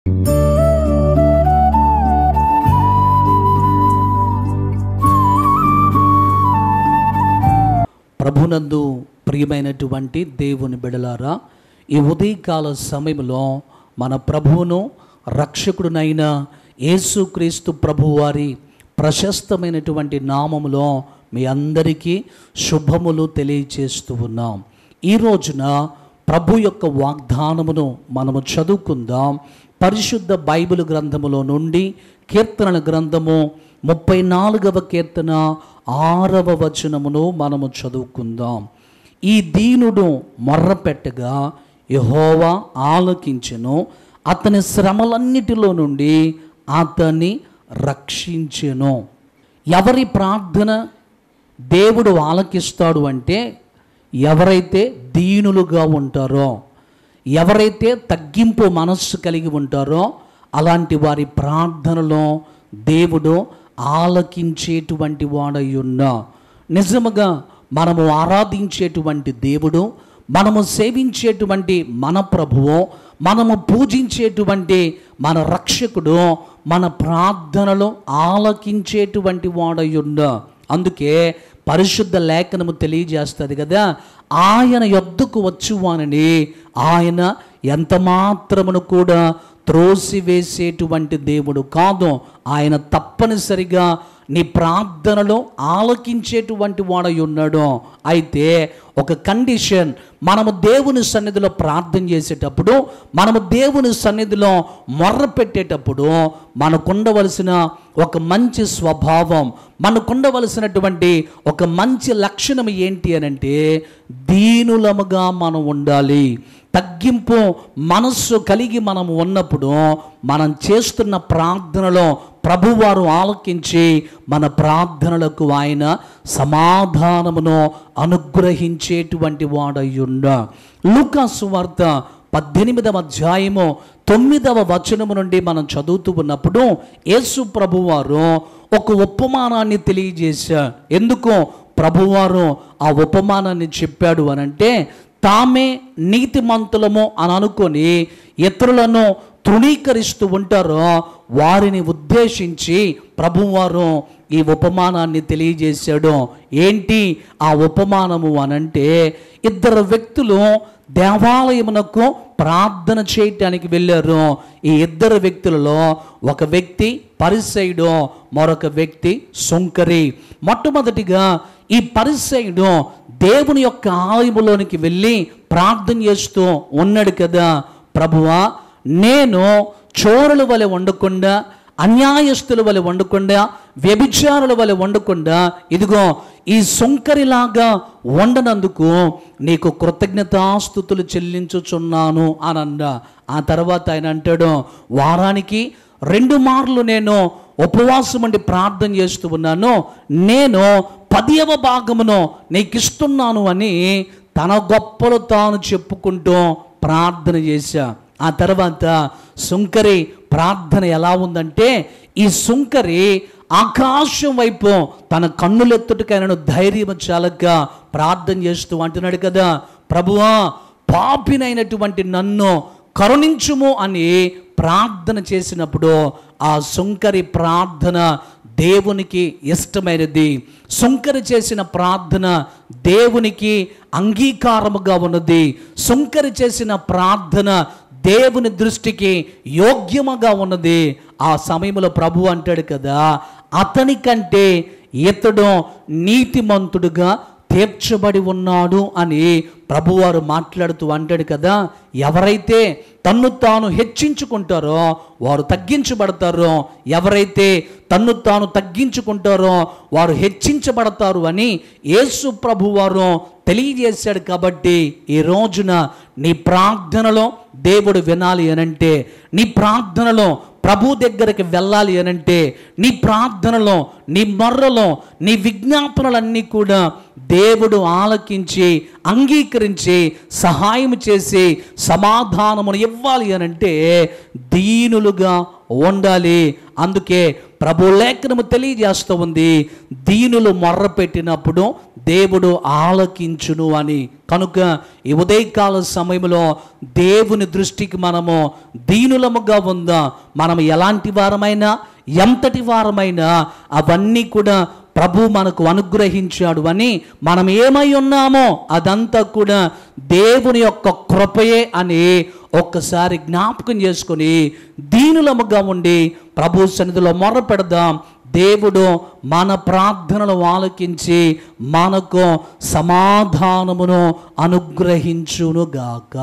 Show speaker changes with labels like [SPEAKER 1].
[SPEAKER 1] ప్రభునందు ప్రియమైనటువంటి దేవుని బిడలారా, ఈ ఉదయకాల సమయంలో మన ప్రభువును రక్షకుడునైన యేసుక్రీస్తు ప్రభువారి ప్రశస్తమైనటువంటి నామములో మీ అందరికీ శుభములు తెలియచేస్తూ ఉన్నాం. ఈ రోజున ప్రభు యొక్క వాగ్దానమును మనము చదువుకుందాం. పరిశుద్ధ బైబిల్ గ్రంథములో నుండి కీర్తనల గ్రంథము 34వ కీర్తన 6వ వచనమును మనము చదువుకుందాం. ఈ దీనుడు మొర్రపెట్టగా యెహోవా ఆలకించెను, అతని శ్రమలన్నిటిలో నుండి అతన్ని రక్షించెను. ఎవరి ప్రార్థన దేవుడు ఆలకిస్తాడు అంటే ఎవరైతే దీనులుగా ఉంటారో, ఎవరైతే తగ్గింపు మనస్సు కలిగి ఉంటారో అలాంటి వారి ప్రార్థనలో దేవుడు ఆలకించేటువంటి వాడై ఉన్నా. నిజముగా మనము ఆరాధించేటువంటి దేవుడు, మనము సేవించేటువంటి మన ప్రభువు, మనము పూజించేటువంటి మన రక్షకుడు మన ప్రార్థనలు ఆలకించేటువంటి వాడై ఉన్నా. అందుకే పరిశుద్ధ లేఖనము తెలియజేస్తుంది కదా, ఆయన యొద్దకు వచ్చువానని ఆయన ఎంత మాత్రమును కూడా త్రోసివేసేటువంటి దేవుడు కాదు. ఆయన తప్పనిసరిగా నీ ప్రార్థనలో ఆలకించేటువంటి వాడై ఉన్నాడు. అయితే ఒక కండిషన్, మనము దేవుని సన్నిధిలో ప్రార్థన చేసేటప్పుడు, మనము దేవుని సన్నిధిలో మొర్ర పెట్టేటప్పుడు మనకుండవలసిన ఒక మంచి స్వభావం, మనకుండవలసినటువంటి ఒక మంచి లక్షణం ఏంటి అనంటే దీనులముగా మనం ఉండాలి. తగ్గింపు మనస్సు కలిగి మనం ఉన్నప్పుడు మనం చేస్తున్న ప్రార్థనలో ప్రభువారు ఆలకించి మన ప్రార్థనలకు ఆయన సమాధానమును అనుగ్రహించేటువంటి వాడయ్యుండ. లూకా సువార్త 18వ అధ్యాయము 9వ వచనము నుండి మనం చదువుతూ ఉన్నప్పుడు యేసు ప్రభువారు ఒక ఉపమానాన్ని తెలియజేశారు. ఎందుకు ప్రభువారు ఆ ఉపమానాన్ని చెప్పాడు అనంటే, తామే నీతిమంతులము అని అనుకొని ఇతరులను తృణీకరిస్తూ ఉంటారో వారిని ఉద్దేశించి ప్రభువారు ఈ ఉపమానాన్ని తెలియజేశాడు. ఏంటి ఆ ఉపమానము అనంటే, ఇద్దరు వ్యక్తులు దేవాలయమునకు ప్రార్థన చేయటానికి వెళ్ళారు. ఈ ఇద్దరు వ్యక్తులలో ఒక వ్యక్తి పరిసయ్యుడు, మరొక వ్యక్తి సుంకరి. మొట్టమొదటిగా ఈ పరిసయ్యుడు దేవుని యొక్క ఆలయములోనికి వెళ్ళి ప్రార్థన చేస్తూ ఉన్నాడు కదా, ప్రభువా, నేను చోరుల వలె ఉండకుండా, అన్యాయస్తుల వలె ఉండకుండా, వ్యభిచారుల వలె ఉండకుండా, ఇదిగో ఈ సుంకరిలాగా ఉండనందుకు నీకు కృతజ్ఞతాస్తుతులు చెల్లించుచున్నాను అని అన్న. ఆ తర్వాత ఆయన అంటాడు, వారానికి 2 మార్లు నేను ఉపవాసం ఉండి ప్రార్థన చేస్తూ ఉన్నాను, నేను 10వ భాగమును నీకు ఇస్తున్నాను అని తన గొప్పలు తాను చెప్పుకుంటూ ప్రార్థన చేశా. ఆ తర్వాత సుంకరి ప్రార్థన ఎలా ఉందంటే, ఈ సుంకరి ఆకాశం వైపు తన కన్నులెత్తుటకైనను ధైర్యం చాలక ప్రార్థన చేస్తూ అంటున్నాడు కదా, ప్రభువా, పాపినైనటువంటి నన్ను కరుణించుము అని ప్రార్థన చేసినప్పుడు ఆ సుంకరి ప్రార్థన దేవునికి ఇష్టమైనది. సుంకరి చేసిన ప్రార్థన దేవునికి అంగీకారముగా ఉన్నది. సుంకరి చేసిన ప్రార్థన దేవుని దృష్టికి యోగ్యముగా ఉన్నది. ఆ సమయంలో ప్రభు అంటాడు కదా, అతని కంటే ఇతడు నీతిమంతుడుగా తీర్చబడి ఉన్నాడు అని ప్రభువారు మాట్లాడుతూ అంటాడు కదా. ఎవరైతే తన్ను తాను హెచ్చించుకుంటారో వారు తగ్గించబడతారో, ఎవరైతే తన్ను తాను తగ్గించుకుంటారో వారు హెచ్చించబడతారు అని యేసు ప్రభువారు తెలియజేశాడు. కాబట్టి ఈ రోజున నీ ప్రార్థనలో దేవుడు వినాలి అనంటే, నీ ప్రార్థనలో ప్రభు దగ్గరికి వెళ్ళాలి అనంటే, నీ ప్రార్థనలో, నీ మొర్రలో, నీ విజ్ఞాపనలన్నీ కూడా దేవుడు ఆలకించి అంగీకరించి సహాయం చేసి సమాధానమును ఇవ్వాలి అనంటే దీనులుగా ఉండాలి. అందుకే ప్రభు లేఖనము తెలియజేస్తూ ఉంది, దీనులు మొర్ర పెట్టినప్పుడు దేవుడు ఆలకించును అని. కనుక ఈ ఉదయకాల సమయంలో దేవుని దృష్టికి మనము దీనులముగా ఉందాం. మనం ఎలాంటి వారమైనా, ఎంతటి వారమైనా అవన్నీ కూడా ప్రభు మనకు అనుగ్రహించాడు అని, మనం ఏమై ఉన్నామో అదంతా కూడా దేవుని యొక్క కృపయే అని ఒక్కసారి జ్ఞాపకం చేసుకొని దీనులముగా ఉండి ప్రభు సన్నిధిలో మొర్ర పెడదాం. దేవుడు మన ప్రార్థనలు ఆలకించి మనకు సమాధానమును అనుగ్రహించునుగాక.